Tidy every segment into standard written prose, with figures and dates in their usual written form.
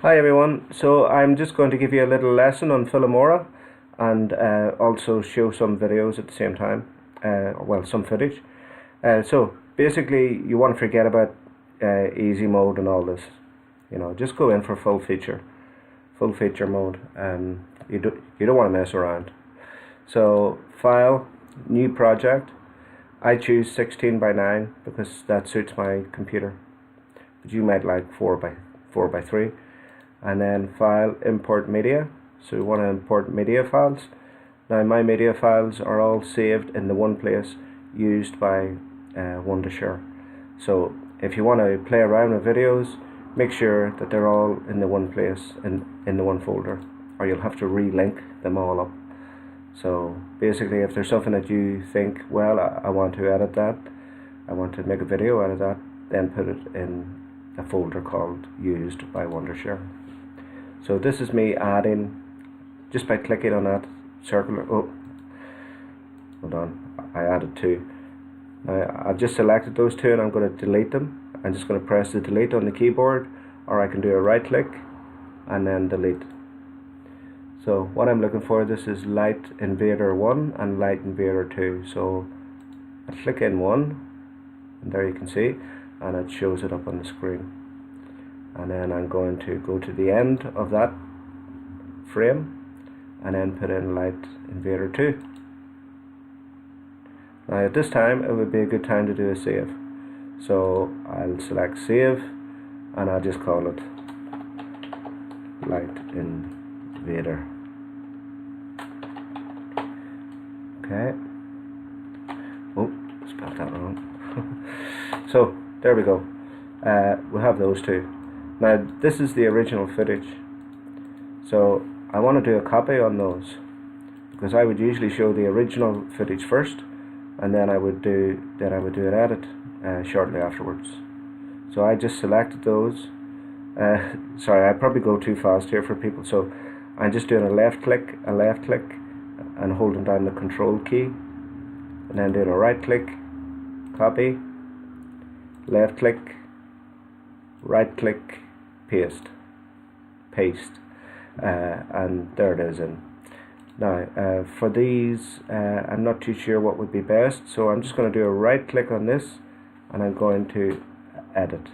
Hi everyone, so I'm just going to give you a little lesson on Filmora and also show some videos at the same time, some footage. So basically you want to forget about easy mode and all this, just go in for full feature mode. You don't want to mess around. So File, New Project. I choose 16:9 because that suits my computer, but you might like 4:3. And then File, Import Media. So we want to import media files. Now my media files are all saved in the one place used by Wondershare. So if you want to play around with videos, make sure that they're all in the one place, in the one folder, or you'll have to relink them all up. So basically, if there's something that you think, well, I want to edit that, I want to make a video out of that, then put it in a folder called Used by Wondershare. So this is me adding, just by clicking on that circular, hold on, I added two. Now I've just selected those two and I'm going to delete them. I'm just going to press the delete on the keyboard, or I can do a right click and then delete. So what I'm looking for, this is Light Invader 1 and Light Invader 2. So I click in one, and there you can see, and it shows it up on the screen. And then I'm going to go to the end of that frame and then put in Light Invader 2. Now at this time it would be a good time to do a save. So I'll select save and I'll just call it Light Invader. Okay. Oh, spelled that wrong. So there we go. We'll have those two. Now this is the original footage, so I want to do a copy on those, because I would usually show the original footage first, and then I would do an edit shortly afterwards. So I just selected those. Sorry, I probably go too fast here for people, so I'm just doing a left click, and holding down the Control key, and then doing a right click, copy, left click, right click, paste, and there it is in. Now for these I'm not too sure what would be best, so I'm just going to do a right click on this and I'm going to edit.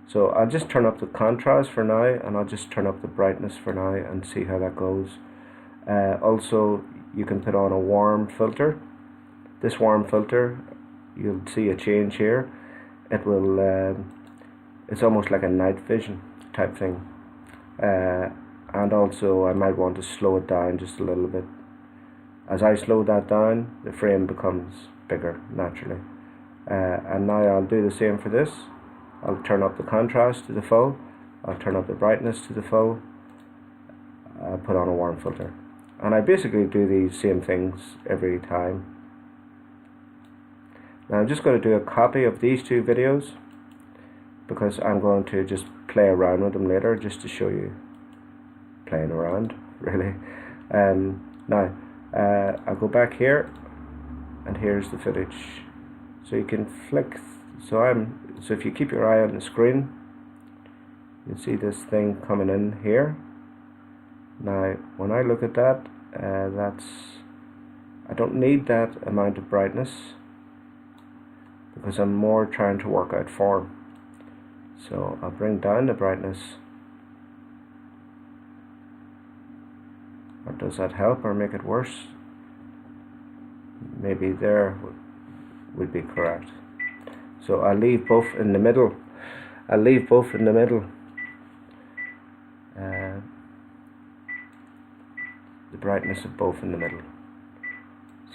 So I'll just turn up the contrast for now, and I'll just turn up the brightness for now and see how that goes. Also you can put on a warm filter. This warm filter, you'll see a change here. It will it's almost like a night vision type thing, and also I might want to slow it down just a little bit. As I slow that down, the frame becomes bigger naturally, and now I'll do the same for this. I'll turn up the contrast to the full, I'll turn up the brightness to the full, I'll put on a warm filter, and I basically do these same things every time. Now I'm just going to do a copy of these two videos, because I'm going to just play around with them later, just to show you playing around, really. Now I'll go back here, and here's the footage. So you can flick. So if you keep your eye on the screen, you'll see this thing coming in here. Now when I look at that, I don't need that amount of brightness, because I'm more trying to work out form. So I'll bring down the brightness. Or does that help or make it worse? Maybe there would be correct. So I'll leave both in the middle. The brightness of both in the middle.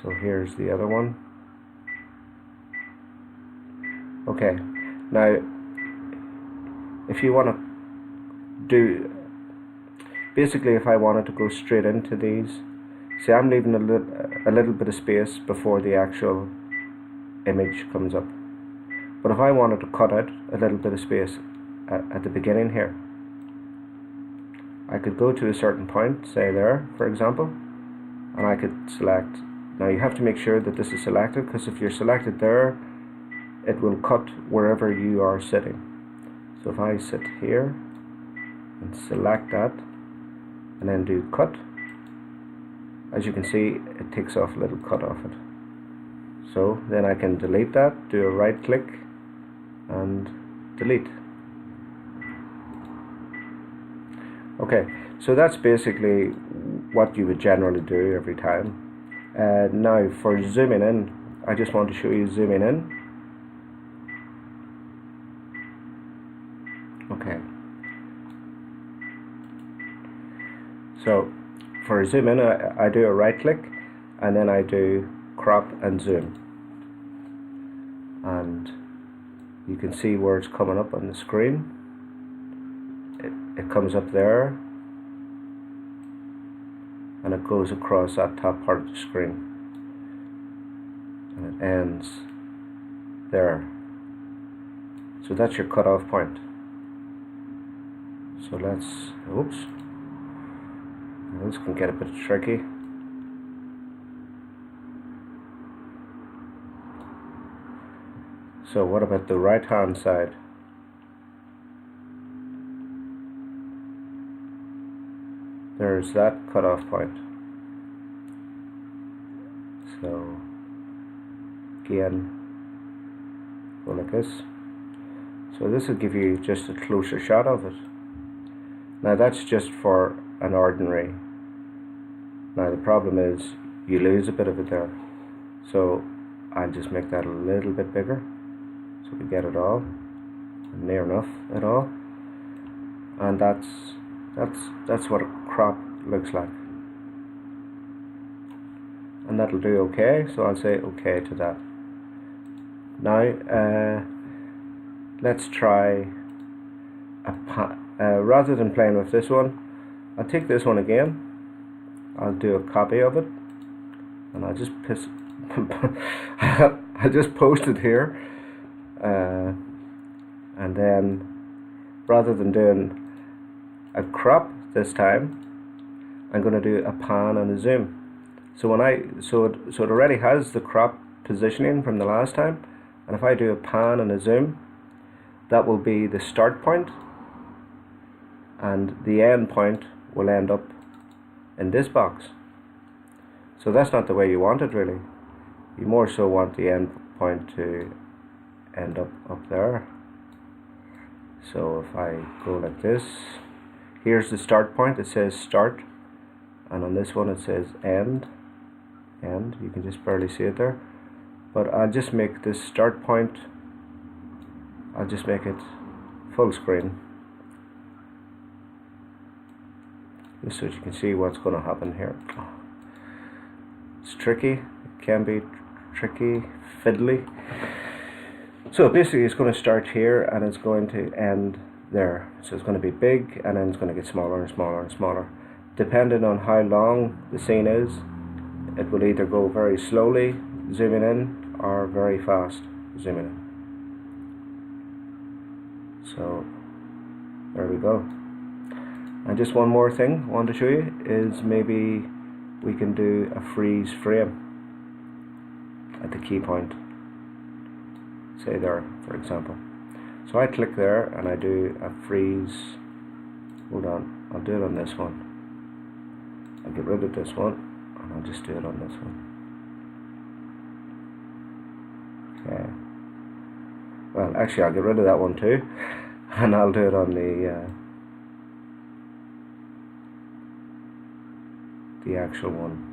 So here's the other one. Okay, now if you want to do, basically if I wanted to go straight into these, see, I'm leaving a little bit of space before the actual image comes up. But if I wanted to cut out a little bit of space at the beginning here, I could go to a certain point, say there for example, and I could select. Now you have to make sure that this is selected, because if you're selected there, it will cut wherever you are sitting. So if I sit here, and select that, and then do cut. As you can see, it takes off a little cut off it. So then I can delete that, do a right click and delete. Okay, so that's basically what you would generally do every time. Now for zooming in, I just want to show you zooming in. Okay, so for zoom in, I do a right click and then I do crop and zoom, and you can see where it's coming up on the screen. It comes up there and it goes across that top part of the screen and it ends there. So that's your cutoff point. So let's, oops, this can get a bit tricky. So what about the right hand side? There's that cutoff point. So again, go like this. So this will give you just a closer shot of it. Now that's just for an ordinary. Now the problem is you lose a bit of it there. So I'll just make that a little bit bigger so we get it all, near enough at all. And that's what a crop looks like, and that'll do okay. So I'll say okay to that. Now let's try rather than playing with this one, I'll take this one again, I'll do a copy of it, and I'll just I just post it here, and then rather than doing a crop this time, I'm going to do a pan and a zoom. So it already has the crop positioning from the last time, and if I do a pan and a zoom, that will be the start point, and the end point will end up in this box. So that's not the way you want it really. You more so want the end point to end up there. So if I go like this, here's the start point, it says start, and on this one it says end. You can just barely see it there, but I'll just make this start point, I'll just make it full screen, just so you can see what's going to happen here. It's tricky, it can be tricky, fiddly. So basically it's going to start here and it's going to end there. So it's going to be big and then it's going to get smaller and smaller and smaller. Depending on how long the scene is, it will either go very slowly zooming in or very fast zooming in. So there we go. And just one more thing I want to show you is maybe we can do a freeze frame at the key point, say there for example. So I click there and I do a freeze. Hold on, I'll do it on this one. I'll get rid of this one and I'll just do it on this one. Okay. Well, actually I'll get rid of that one too, and I'll do it on the actual one.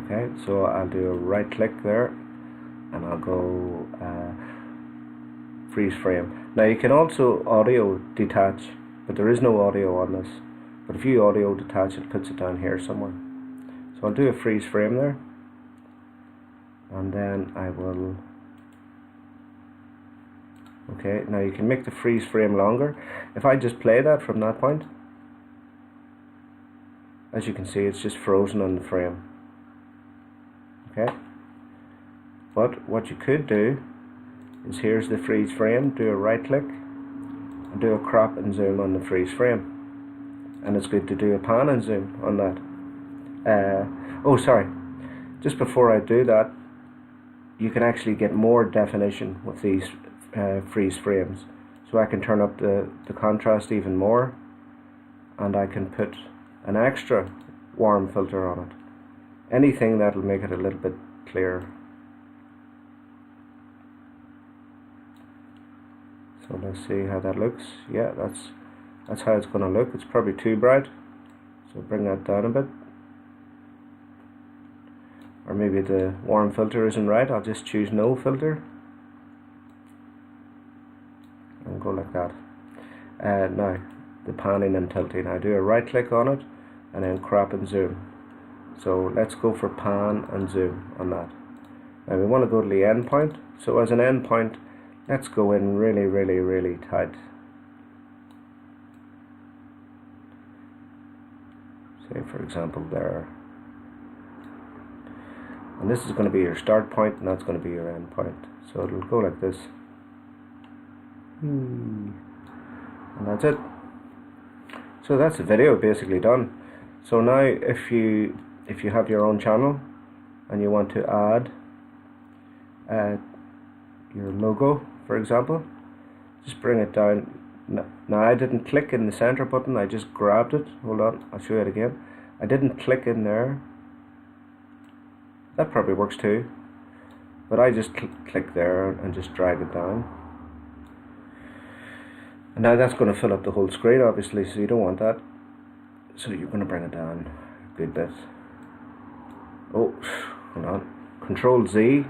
Okay, so I'll do a right click there and I'll go freeze frame. Now you can also audio detach, but there is no audio on this. But if you audio detach, it puts it down here somewhere. So I'll do a freeze frame there, and then I will. Okay, now you can make the freeze frame longer. If I just play that from that point, as you can see, it's just frozen on the frame. Okay, but what you could do is, here's the freeze frame, do a right click and do a crop and zoom on the freeze frame, and it's good to do a pan and zoom on that. Oh sorry, just before I do that, you can actually get more definition with these freeze frames. So I can turn up the contrast even more, and I can put an extra warm filter on it. Anything that'll make it a little bit clearer. So let's see how that looks. Yeah, that's how it's going to look. It's probably too bright, so bring that down a bit. Or maybe the warm filter isn't right. I'll just choose no filter and go like that. Now the panning and tilting, I do a right click on it and then crop and zoom. So let's go for pan and zoom on that. Now we want to go to the end point. So as an end point, let's go in really tight. Say for example there. And this is going to be your start point, and that's going to be your end point. So it'll go like this. And that's it. So that's the video basically done. So now if you have your own channel and you want to add your logo, for example, just bring it down. Now I didn't click in the center button, I just grabbed it. Hold on, I'll show you it again. I didn't click in there. That probably works too, but I just click there and just drag it down. And now that's going to fill up the whole screen, obviously, so you don't want that. So you're going to bring it down a good bit. Oh, hold on. Control Z,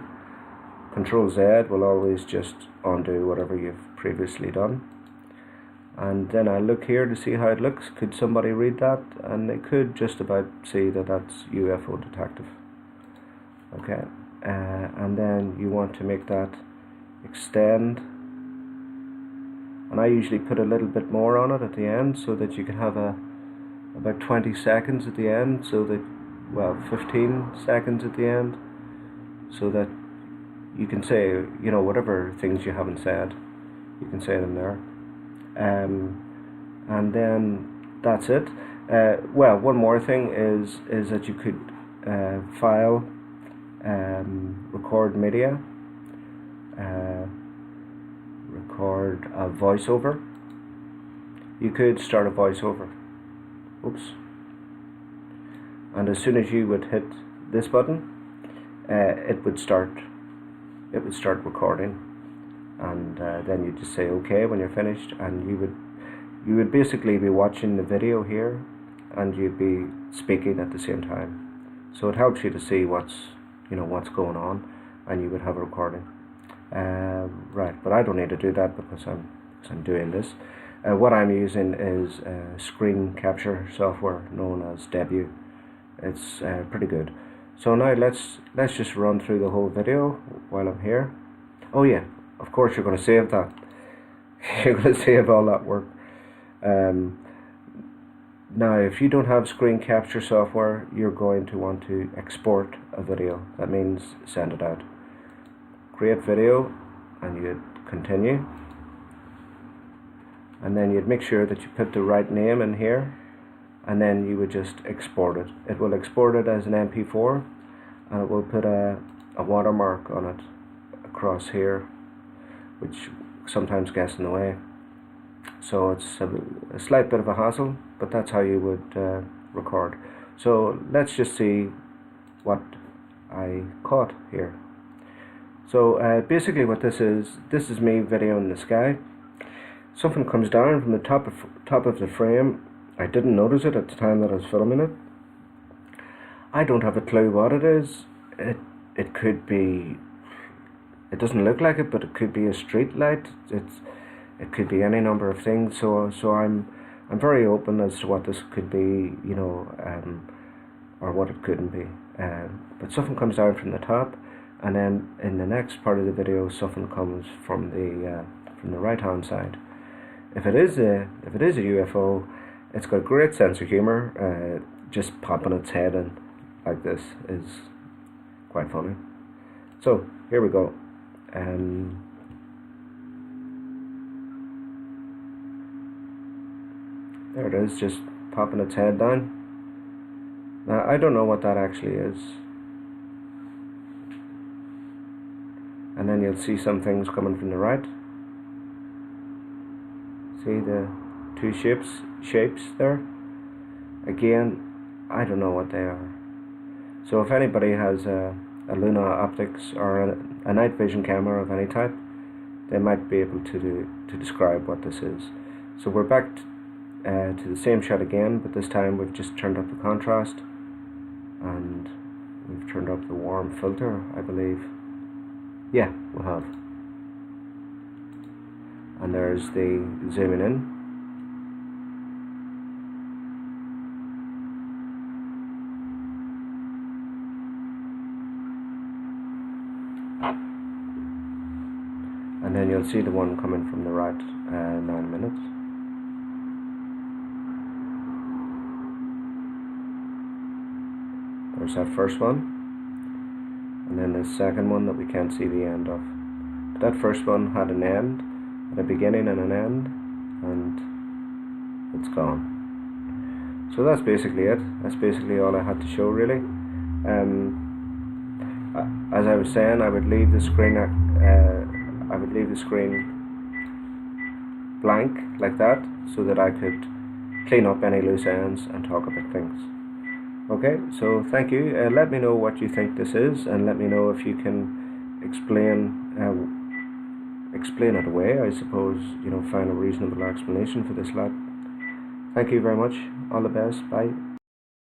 Control Z will always just undo whatever you've previously done. And then I look here to see how it looks. Could somebody read that? And they could just about see that that's UFO detective. Okay, and then you want to make that extend, and I usually put a little bit more on it at the end so that you can have about 20 seconds at the end, so that, well, 15 seconds at the end, so that you can say, you know, whatever things you haven't said, you can say them there. And then that's it. Well, one more thing is that you could file, record media, record a voiceover. You could start a voiceover. Oops. And as soon as you would hit this button, it would start recording, and then you just say OK when you're finished, and you would basically be watching the video here, and you'd be speaking at the same time. So it helps you to see what's going on, and you would have a recording. Right, but I don't need to do that because I'm doing this. What I'm using is screen capture software known as Debut. It's pretty good. So now let's just run through the whole video while I'm here. Oh yeah, of course you're going to save that. You're going to save all that work. Now, if you don't have screen capture software, you're going to want to export a video. That means send it out. Create video, and you'd continue. And then you'd make sure that you put the right name in here, and then you would just export it. It will export it as an MP4, and it will put a watermark on it across here, which sometimes gets in the way. So it's a slight bit of a hassle, but that's how you would record. So let's just see what I caught here. So basically what this is me videoing the sky. Something comes down from the top of the frame. I didn't notice it at the time that I was filming it. I don't have a clue what it is. It could be, it doesn't look like it, but it could be a street light. It could be any number of things. So I'm very open as to what this could be, you know, or what it couldn't be. But something comes down from the top, and then in the next part of the video, something comes from the right hand side. If it is a UFO, it's got a great sense of humor. Just popping its head in like this is quite funny. So here we go. There it is, just popping its head down. Now I don't know what that actually is. And then you'll see some things coming from the right. See the two shapes there? Again, I don't know what they are. So if anybody has a Luna optics or a night vision camera of any type, they might be able to describe what this is. So we're back to the same shot again, but this time we've just turned up the contrast and we've turned up the warm filter, I believe. Yeah, we have. And there's the zooming in. And then you'll see the one coming from the right, 9 minutes. There's that first one. And then the second one that we can't see the end of. But that first one had an end, a beginning and an end, and it's gone. So that's basically it. That's basically all I had to show, really. As I was saying, I would leave the screen blank like that, so that I could clean up any loose ends and talk about things. Okay, so thank you. Let me know what you think this is, and let me know if you can explain it away, I suppose, find a reasonable explanation for this lad. Thank you very much. All the best. Bye.